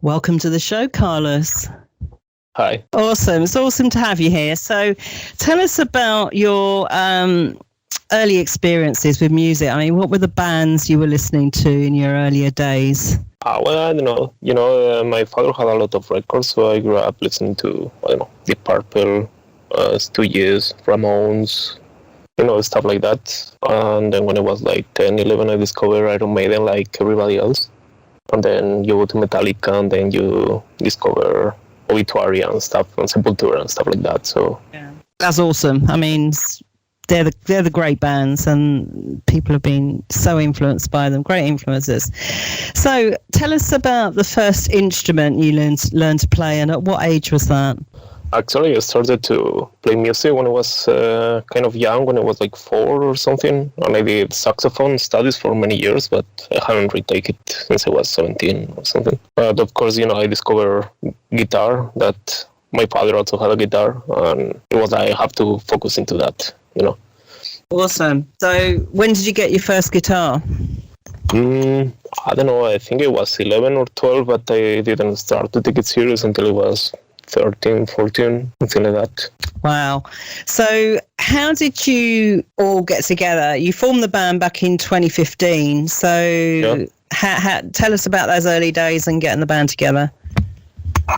Welcome to the show, Carlos. Hi. Awesome. It's awesome to have you here. So tell us about your early experiences with music. I mean, what were the bands you were listening to in your earlier days? Well, I don't know. My father had a lot of records, so I grew up listening to, Deep Purple, Stooges, Ramones, stuff like that. And then when I was like 10, 11, I discovered Iron Maiden like everybody else. And then you go to Metallica, and then you discover Obituary and stuff, and Sepultura and stuff like that. So yeah, that's awesome. I mean, they're the great bands, and people have been so influenced by them. Great influences. So tell us about the first instrument you learned to play, and at what age was that? Actually, I started to play music when I was kind of young, when I was like 4 or something. And I did saxophone studies for many years, but I haven't retaken it since I was 17 or something. But of course, I discovered guitar, that my father also had a guitar, and it was I have to focus into that, Awesome. So when did you get your first guitar? I don't know, I think it was 11 or 12, but I didn't start to take it serious until it was 13, 14, something like that. Wow. So how did you all get together? You formed the band back in 2015. So yeah. Tell us about those early days and getting the band together.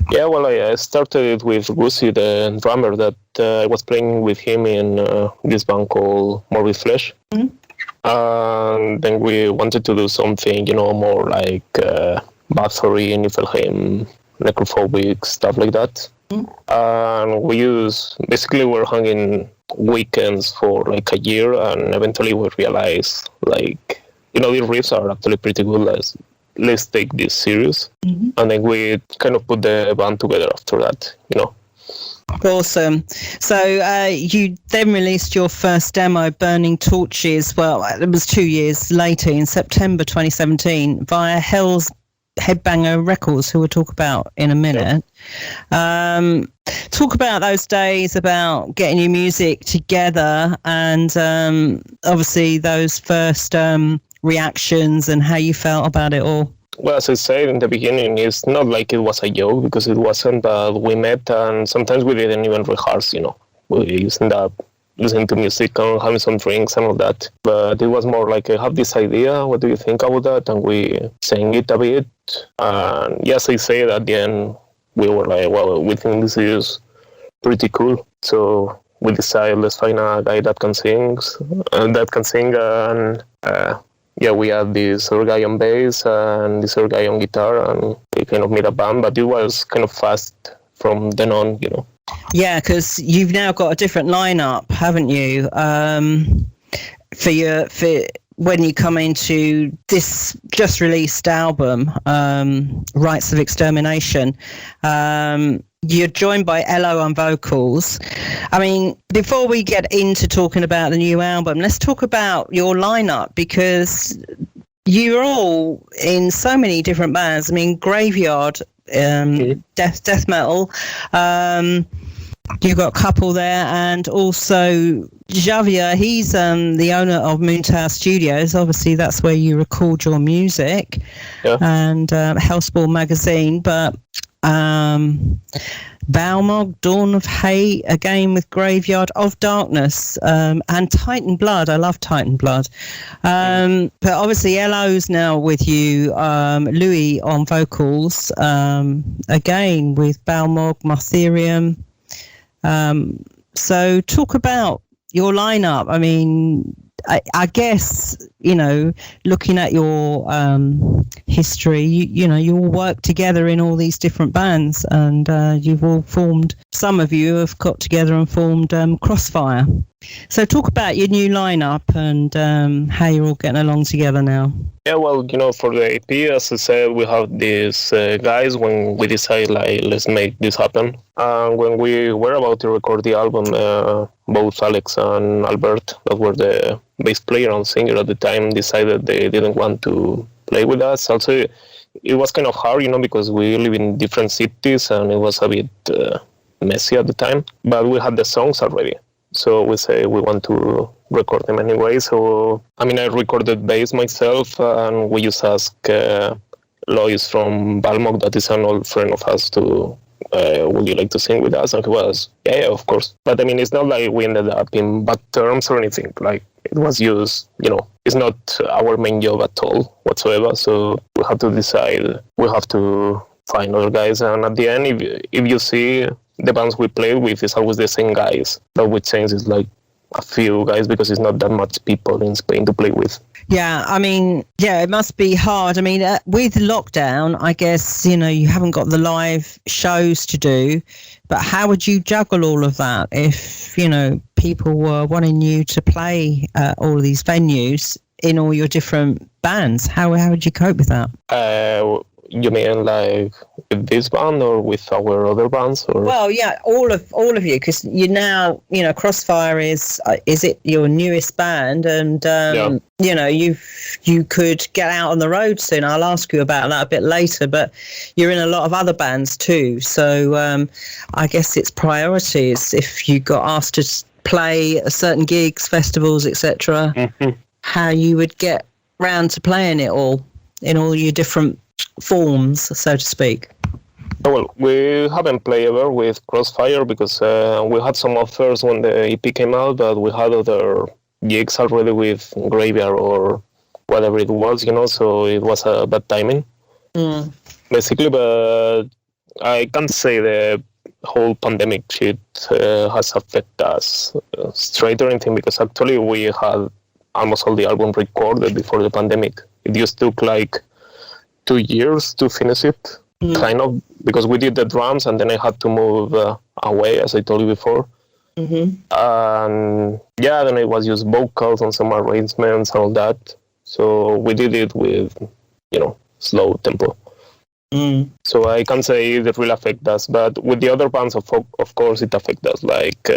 Yeah, well, I started it with Gusi, the drummer, that I was playing with him in this band called Morbid Flesh. Mm-hmm. And then we wanted to do something, more like Bathory, Niflheim, Necrophobic, stuff like that. Mm-hmm. And we're hanging weekends for like a year, and eventually we realized, the riffs are actually pretty good. Let's take this serious. Mm-hmm. And then we kind of put the band together after that, Awesome. So you then released your first demo, Burning Torches, well, it was 2 years later in September 2017 via Hell's Headbanger Records, who we'll talk about in a minute. Yeah. Talk about those days, about getting your music together, and obviously those first reactions and how you felt about it all. Well, as I said in the beginning, it's not like it was a joke, because it wasn't. We met, and sometimes we didn't even rehearse, We used up listening to music and having some drinks and all that. But it was more like, I have this idea, what do you think about that? And we sang it a bit. And yes, I say at the end, we were like, well, we think this is pretty cool. So we decided, let's find a guy that can sing, we had this other guy on bass and this other guy on guitar, and we kind of made a band, but it was kind of fast from then on, Yeah, because you've now got a different lineup, haven't you? For when you come into this just released album, Rites of Extermination, you're joined by Elo on vocals. I mean, before we get into talking about the new album, let's talk about your lineup, because you're all in so many different bands. I mean, Graveyard, death metal. You've got a couple there, and also Javier, he's the owner of Moontower Studios. Obviously, that's where you record your music, and Hellspawn magazine. But Balmog, Dawn of Hate, again with Graveyard of Darkness, and Titan Blood. I love Titan Blood. But obviously Elo's now with you, Louis on vocals, again with Balmog, Martherium. So talk about your lineup. I mean, I guess, looking at your history, you all work together in all these different bands, and you've all formed, some of you have got together and formed Krossfyre. So talk about your new lineup and how you're all getting along together now. Yeah, well, for the EP, as I said, we have these guys when we decide, let's make this happen. When we were about to record the album, both Alex and Albert, that were the bass player and singer at the time, decided they didn't want to play with us. Also, it was kind of hard, because we live in different cities, and it was a bit messy at the time. But we had the songs already. So we say we want to record them anyway. So, I recorded bass myself, and we just asked Lois from Balmog, that is an old friend of us, to would you like to sing with us? And he was, yeah, of course. But I mean, it's not like we ended up in bad terms or anything. Like, it was just, it's not our main job at all whatsoever. So we had to decide, we have to find other guys. And at the end, if you see the bands we play with, it's always the same guys. But we change is like a few guys because it's not that much people in Spain to play with. Yeah, I mean, it must be hard. I mean, with lockdown, I guess, you haven't got the live shows to do, but how would you juggle all of that if, people were wanting you to play all of these venues in all your different bands? How would you cope with that? You mean like with this band or with our other bands? Or? Well, yeah, all of you, because you now, Krossfyre is it your newest band, and you could get out on the road soon. I'll ask you about that a bit later, but you're in a lot of other bands too, so I guess it's priorities. If you got asked to play certain gigs, festivals, etc., how you would get round to playing it all in all your different forms, so to speak. Well, we haven't played ever with Krossfyre because we had some offers when the EP came out, but we had other gigs already with Graveyard or whatever it was, so it was a bad timing. Basically, but I can't say the whole pandemic shit has affected us straight or anything, because actually we had almost all the album recorded before the pandemic. It just took like 2 years to finish it, kind of, because we did the drums and then I had to move away, as I told you before. And then it was just vocals and some arrangements and all that. So we did it with, slow tempo. So I can't say it will affect us, but with the other bands, of course, it affects us. Like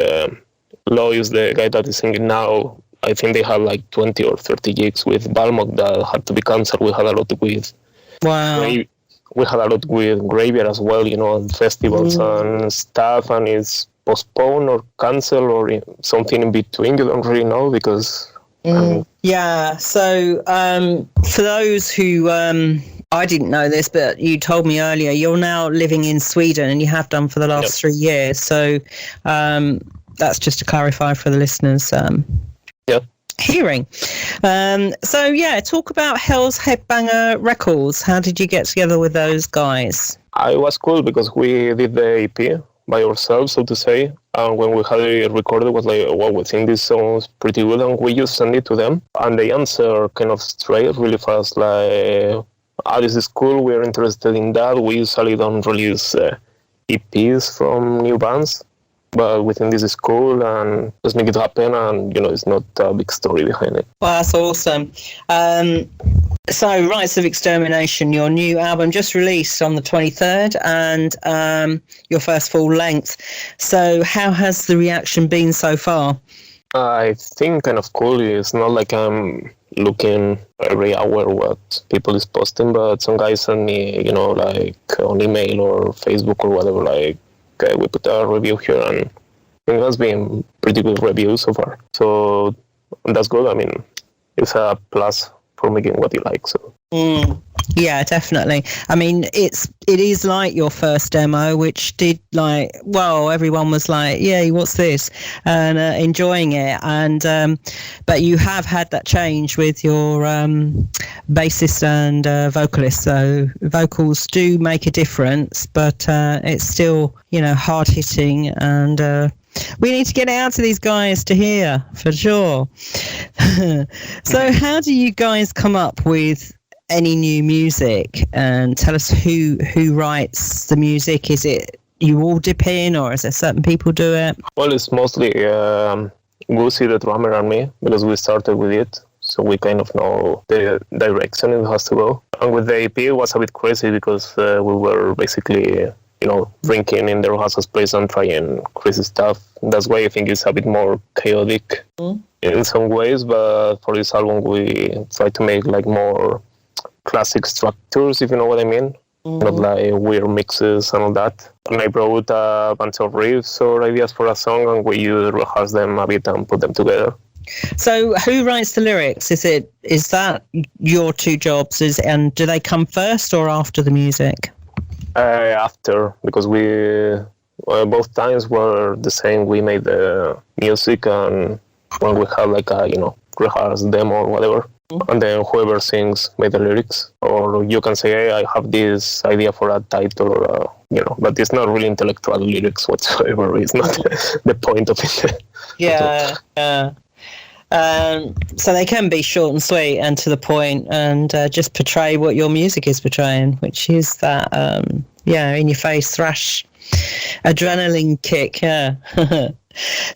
Lois, the guy that is singing now, I think they had like 20 or 30 gigs with Balmog that had to be cancelled. We had a lot with we had a lot with Graveyard as well, and festivals and stuff, and it's postponed or cancelled or something in between. You don't really know because... Yeah, so for those who... I didn't know this, but you told me earlier, you're now living in Sweden and you have done for the last 3 years. So that's just to clarify for the listeners. Hearing. Talk about Hell's Headbanger Records. How did you get together with those guys? It was cool because we did the EP by ourselves, so to say. And when we had it recorded, it was like, wow, we think this sounds pretty good. And we just sent it to them. And they answered kind of straight, really fast, like, this is cool, we're interested in that. We usually don't release EPs from new bands, but we think this is cool and let's make it happen. And, it's not a big story behind it. Well, that's awesome. So Rites of Extermination, your new album just released on the 23rd and your first full length. So how has the reaction been so far? I think kind of cool. It's not like I'm looking every hour what people is posting, but some guys send me, like on email or Facebook or whatever, like, okay, we put a review here, and I think that's been pretty good review so far. So that's good. I mean, it's a plus for making what you like. So. Yeah, definitely. I mean, it is like your first demo, which did everyone was like, yeah, what's this? And enjoying it. And but you have had that change with your bassist and vocalist. So vocals do make a difference, but it's still, hard hitting, and we need to get it out to these guys to hear for sure. So how do you guys come up with any new music, and tell us who writes the music? Is it you all dip in, or is there certain people do it? Well, it's mostly Gusi, the drummer, and me, because we started with it, so we kind of know the direction it has to go. And with the EP, it was a bit crazy because we were basically, drinking in the rehearsal place and trying crazy stuff. That's why I think it's a bit more chaotic in some ways, but for this album, we try to make like more classic structures, if you know what I mean. Not like weird mixes and all that. And I brought a bunch of riffs or ideas for a song, and we rehearse them a bit and put them together. So who writes the lyrics? Is that your two jobs? And do they come first or after the music? After, because we both times were the same. We made the music, and when we had like a rehearsed demo or whatever, and then whoever sings made the lyrics. Or you can say, hey, I have this idea for a title, or but it's not really intellectual lyrics whatsoever. It's not the point of it. Yeah. So they can be short and sweet and to the point, and just portray what your music is portraying, which is that in your face thrash adrenaline kick. Yeah.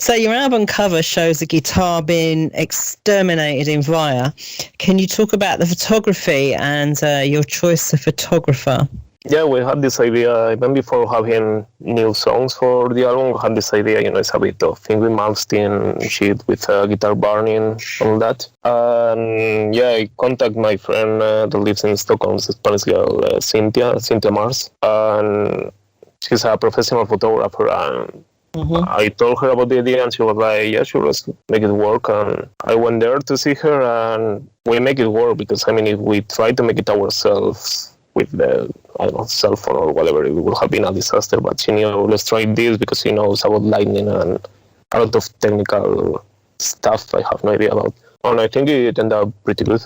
So your album cover shows a guitar being exterminated in Via. Can you talk about the photography and your choice of photographer? Yeah, we had this idea, even before having new songs for the album, we had this idea, it's a bit of Ingrid Malmsteen shit with guitar burning, all that. And I contacted my friend that lives in Stockholm, it's a Spanish girl, Cynthia Mars. And she's a professional photographer, and I told her about the idea, and she was like, yeah, sure, let's make it work. And I went there to see her, and we make it work, because, if we try to make it ourselves with the, cell phone or whatever, it would have been a disaster. But she knew, let's try this, because she knows about lighting and a lot of technical stuff I have no idea about. And I think it ended up pretty good.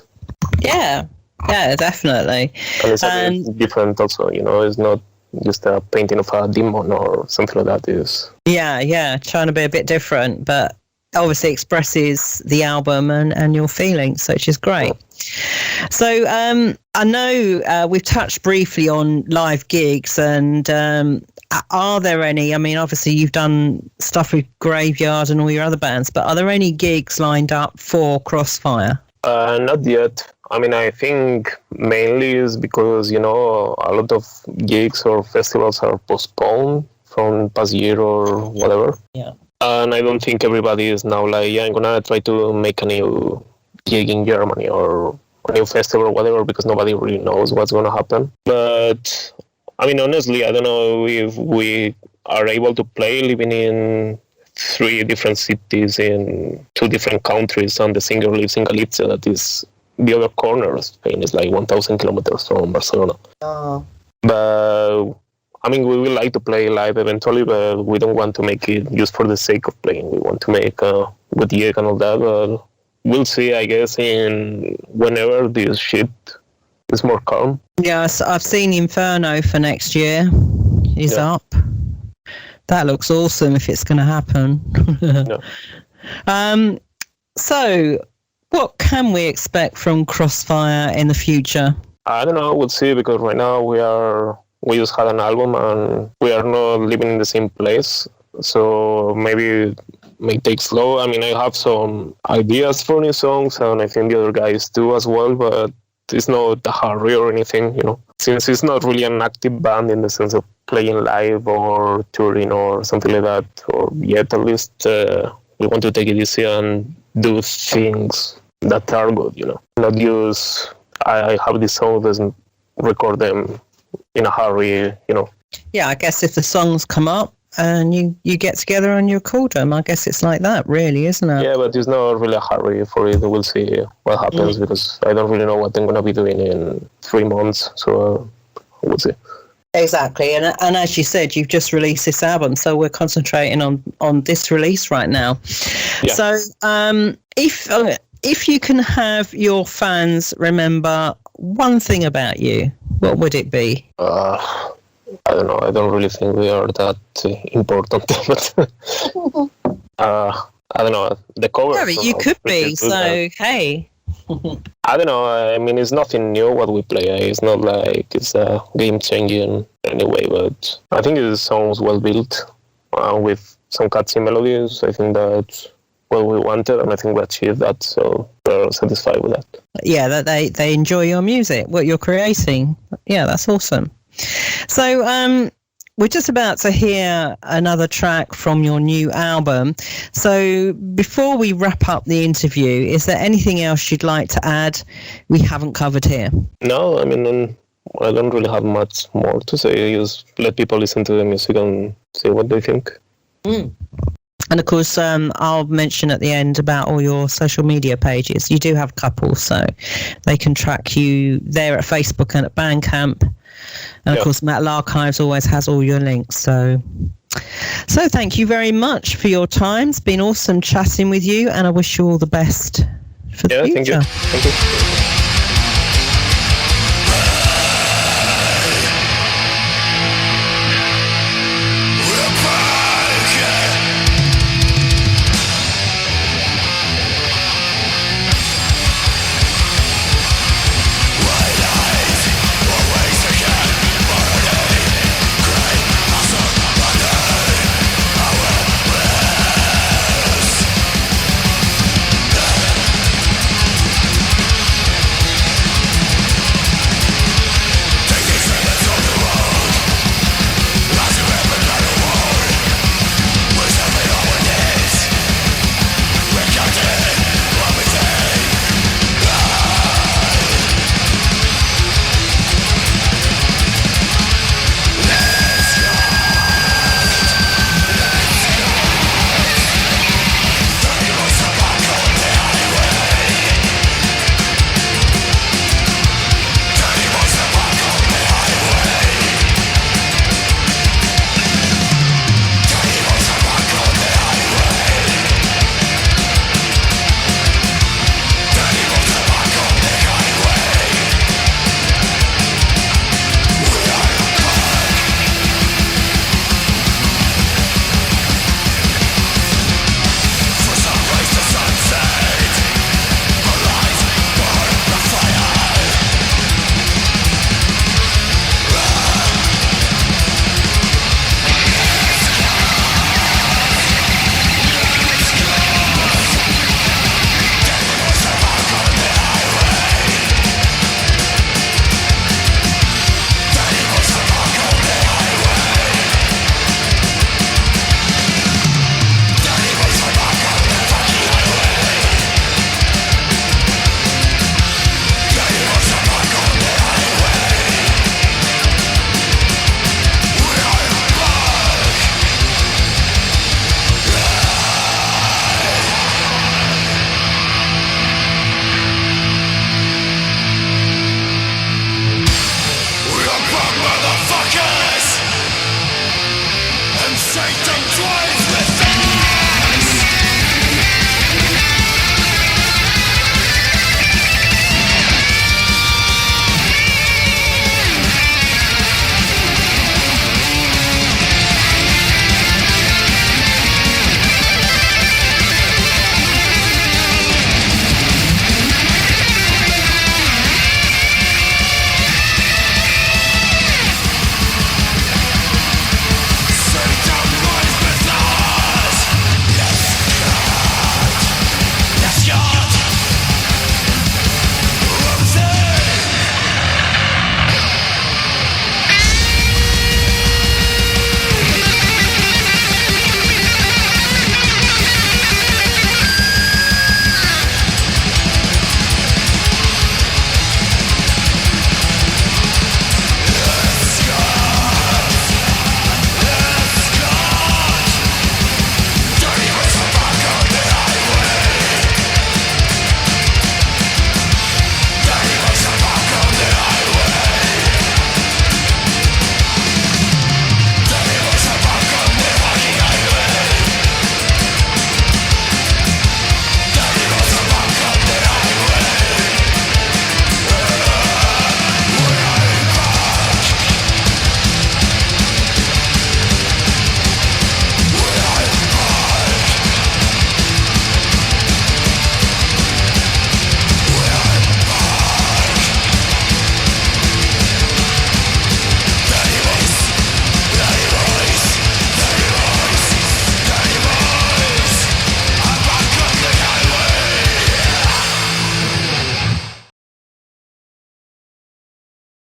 Yeah, definitely. And it's a bit different also, it's not just a painting of a demon or something like that. Is trying to be a bit different, but obviously expresses the album and your feelings, so which is great. So I know we've touched briefly on live gigs, and are there any? Obviously you've done stuff with Graveyard and all your other bands, but are there any gigs lined up for Krossfyre? Not yet. I think mainly is because, a lot of gigs or festivals are postponed from past year or whatever. Yeah. And I don't think everybody is now like, I'm going to try to make a new gig in Germany or a new festival or whatever, because nobody really knows what's going to happen. But, honestly, I don't know if we are able to play living in 3 different cities in 2 different countries, and the singer lives in Galicia, that is the other corner of Spain. Is like 1,000 kilometers from Barcelona. Oh. But we would like to play live eventually, but we don't want to make it just for the sake of playing. We want to make a good gig and all that, but we'll see, I guess, in whenever this shit is more calm. Yes, I've seen Inferno for next year. Is up. That looks awesome if it's going to happen. So, what can we expect from Krossfyre in the future? I don't know. We'll see, because right now we just had an album and we are not living in the same place. So maybe it may take slow. I have some ideas for new songs, and I think the other guys do as well, but it's not a hurry or anything, Since it's not really an active band in the sense of playing live or touring or something like that, or yet at least we want to take it easy and do things that are good, Not use, I have these songs and record them in a hurry, Yeah, I guess if the songs come up and you get together and you record them, I guess it's like that, really, isn't it? Yeah, but it's not really a hurry for it. We'll see what happens, because I don't really know what I'm going to be doing in 3 months, so we'll see. Exactly, and as you said, you've just released this album, so we're concentrating on this release right now. Yeah. So if you can have your fans remember one thing about you, what would it be? I don't know. I don't really think we are that important. But I don't know. The cover. Yeah, but you could be. So hey. I don't know. It's nothing new what we play. It's not like it's a game changing anyway. But I think it sounds well built with some catchy melodies. I think that's what we wanted, and I think we achieved that. So we're satisfied with that. Yeah, that they enjoy your music, what you're creating. Yeah, that's awesome. So we're just about to hear another track from your new album. So before we wrap up the interview, is there anything else you'd like to add we haven't covered here? No, I don't really have much more to say. Just let people listen to the music and see what they think. And of course, I'll mention at the end about all your social media pages. You do have a couple, so they can track you there at Facebook and at Bandcamp. And of course, Metal Archives always has all your links. So thank you very much for your time. It's been awesome chatting with you, and I wish you all the best for the future. Thank you.